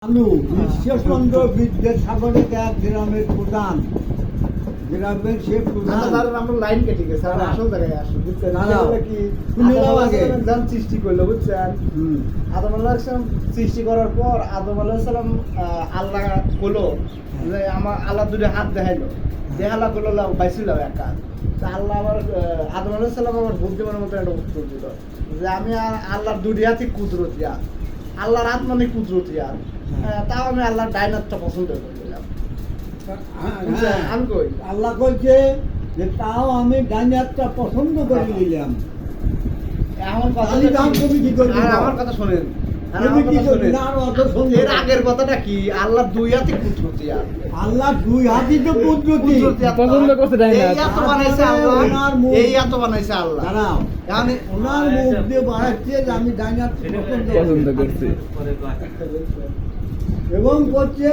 আলু ঈশ্বরচন্দ্র বিদ্যাসাগরের এক গ্রামের প্রধান, গ্রামের সে প্রধান। আমরা লাইন কেটে গেছে, আর আসল জায়গায় আসো বুঝছেন। কি জান সৃষ্টি করলো বুঝছেন। আদম আলাইহিস সালাম সৃষ্টি করার পর আদম আলাইহিস সালাম আল্লাহ বললো যে আমার আল্লাহ দুটো হাত দেখাইলো, দেখালা বললো বাইছিল একা। তা আল্লাহ আবার আদম আলাইহিস সালাম আমার বুদ্ধিমানের মতো একটা উত্তর দিল যে আমি আল্লাহর দুটি হাতই কুদরতি আর আল্লাহর হাত মানে কুদরতি আর তাও আমি আল্লাহর ডাইন হাতটা পছন্দ করলাম। আমি কই আল্লাহ কইছে যে তাও আমি ডাইন হাতটা পছন্দ করে নিলাম। এখন কথা কি করবি? আমার কথা শোনেন, এর আগের কথাটা কি? আল্লাহ দুই হাতে কুদরতি আর আল্লাহ দুই হাতই তো কুদরতি পছন্দ করতে দেয় না। এই এত বানাইছে আল্লাহ, এই এত বানাইছে আল্লাহ। দাঁড়াও, মানে ওনার মুখ দিয়ে বাড়াচ্ছে যে আমি ডাইন হাত পছন্দ পছন্দ করছি এবং করছে